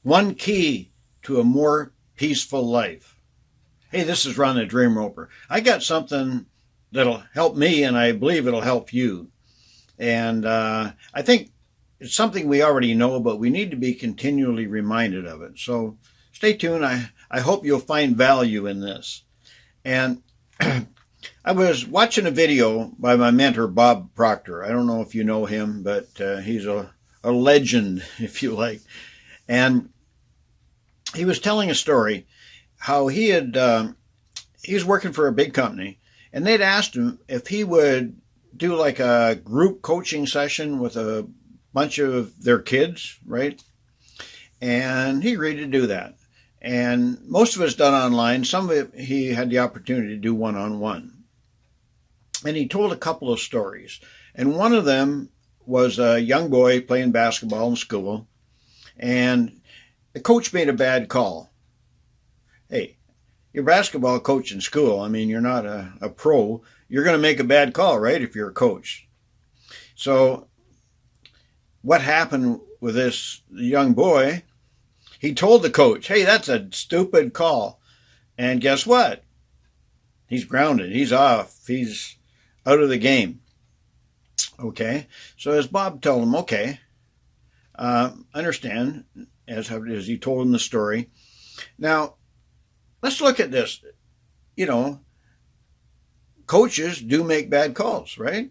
One key to a more peaceful life. Hey, this is Ron the Dream Roper. I got something that'll help me, and I believe it'll help you. And I think it's something we already know, but we need to be continually reminded of it. So stay tuned. I hope you'll find value in this. And I was watching a video by my mentor, Bob Proctor. I don't know if you know him, but he's a legend, if you like. And he was telling a story how he was working for a big company, and they'd asked him if he would do like a group coaching session with a bunch of their kids, right? And he agreed to do that. And most of it's done online. Some of it he had the opportunity to do one-on-one. And he told a couple of stories. And one of them was a young boy playing basketball in school, and the coach made a bad call. Hey, you're a basketball coach in school. I mean, you're not a pro. You're going to make a bad call, right, if you're a coach. So what happened with this young boy? He told the coach, hey, that's a stupid call. And guess what? He's grounded. He's off. He's out of the game. Okay. So as Bob told him, okay, understand, as he told him the story. Now, let's look at this. You know, coaches do make bad calls, right?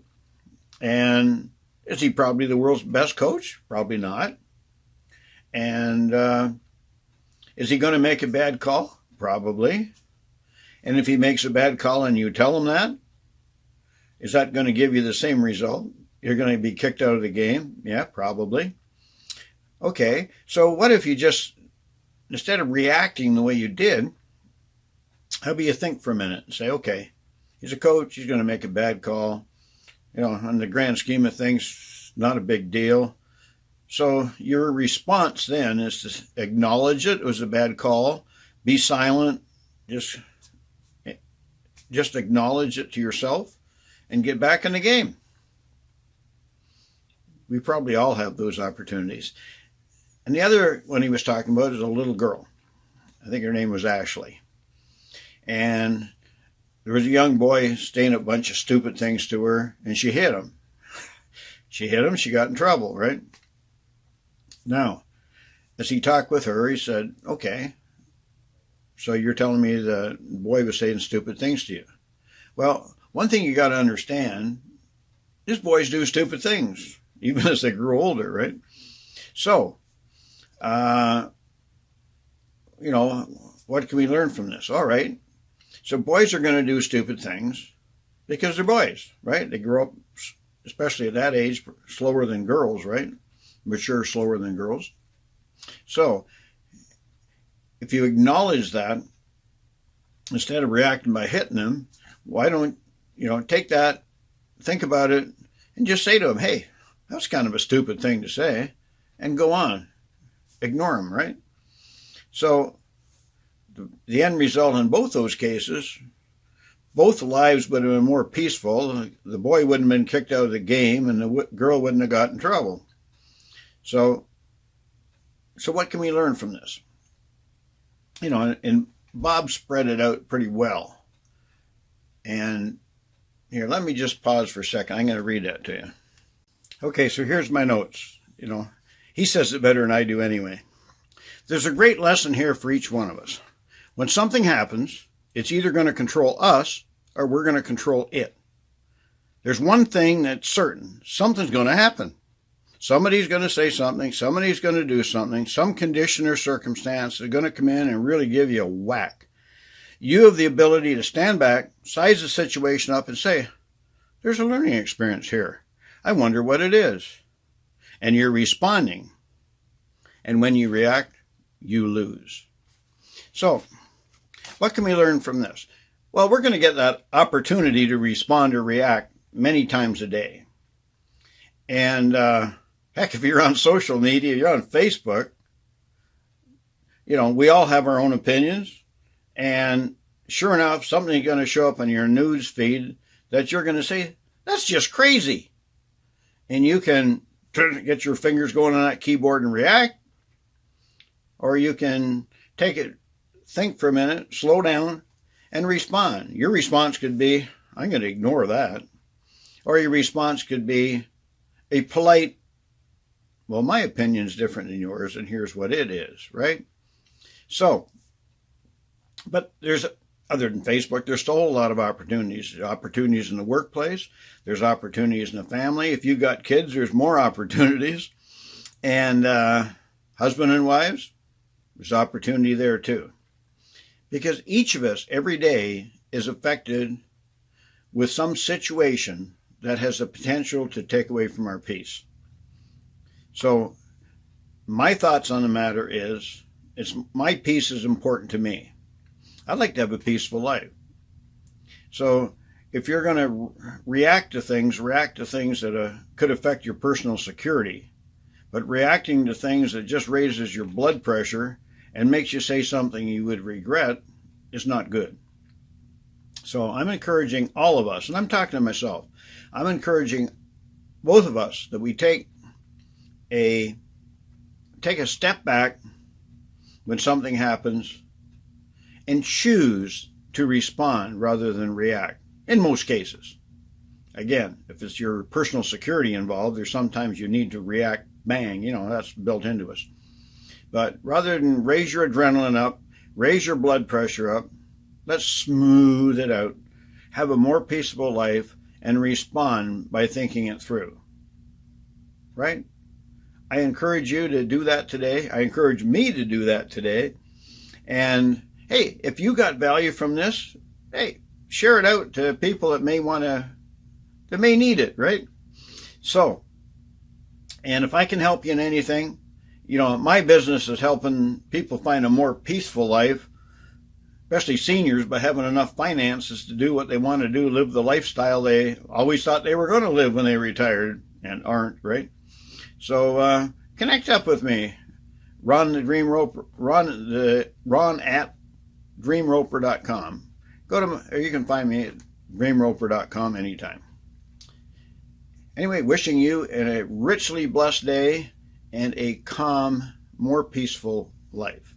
And is he probably the world's best coach? Probably not. And is he going to make a bad call? Probably. And if he makes a bad call and you tell him that, is that going to give you the same result? You're going to be kicked out of the game? Yeah, probably. Okay, so what if you just, instead of reacting the way you did, how about you think for a minute and say, okay, he's a coach, he's going to make a bad call. You know, on the grand scheme of things, not a big deal. So your response then is to acknowledge it was a bad call, be silent, just acknowledge it to yourself, and get back in the game. We probably all have those opportunities. And the other one he was talking about is a little girl. I think her name was Ashley. And there was a young boy saying a bunch of stupid things to her, and she hit him. She hit him, she got in trouble, right? Now, as he talked with her, he said, okay, so you're telling me the boy was saying stupid things to you. Well, one thing you got to understand, these boys do stupid things, even as they grow older, right? So, you know, what can we learn from this? All right. So boys are going to do stupid things because they're boys, right? They grow up, especially at that age, slower than girls, right? Mature slower than girls. So if you acknowledge that, instead of reacting by hitting them, why don't, you know, take that, think about it, and just say to them, hey, that's kind of a stupid thing to say, and go on. Ignore them, right? So the end result in both those cases, both lives would have been more peaceful. The boy wouldn't have been kicked out of the game, and the girl wouldn't have got in trouble. So what can we learn from this? You know, and Bob spread it out pretty well. And here, let me just pause for a second. I'm going to read that to you. Okay, so here's my notes. You know, he says it better than I do anyway. There's a great lesson here for each one of us. When something happens, it's either going to control us or we're going to control it. There's one thing that's certain. Something's going to happen. Somebody's going to say something. Somebody's going to do something. Some condition or circumstance is going to come in and really give you a whack. You have the ability to stand back, size the situation up, and say, there's a learning experience here. I wonder what it is. And you're responding. And when you react, you lose. So, what can we learn from this? Well, we're going to get that opportunity to respond or react many times a day. And heck, if you're on social media, you're on Facebook, you know, we all have our own opinions. And sure enough, something's going to show up on your news feed that you're going to say, that's just crazy. And you can get your fingers going on that keyboard and react. or you can think for a minute, slow down, and respond. Your response could be, I'm going to ignore that. Or your response could be a polite, well, my opinion's different than yours, and here's what it is, right? So, but other than Facebook, there's still a lot of opportunities. There's opportunities in the workplace. There's opportunities in the family. If you've got kids, there's more opportunities. And husband and wives, there's opportunity there too. Because each of us every day is affected with some situation that has the potential to take away from our peace. So my thoughts on the matter is, my peace is important to me. I'd like to have a peaceful life. So if you're going to react to things that could affect your personal security, but reacting to things that just raises your blood pressure and makes you say something you would regret is not good. So I'm encouraging all of us, and I'm talking to myself, I'm encouraging both of us that we take a step back when something happens and choose to respond rather than react, in most cases. Again, if it's your personal security involved, there's sometimes you need to react, bang, that's built into us. But rather than raise your adrenaline up, raise your blood pressure up, let's smooth it out, have a more peaceful life, and respond by thinking it through. Right? I encourage you to do that today. I encourage me to do that today. And hey, if you got value from this, hey, share it out to people that may need it, right? So, and if I can help you in anything, my business is helping people find a more peaceful life, especially seniors, by having enough finances to do what they want to do, live the lifestyle they always thought they were going to live when they retired and aren't, right? So connect up with me, Ron at dreamroper.com. Or you can find me at dreamroper.com anytime. Anyway, wishing you a richly blessed day and a calm, more peaceful life.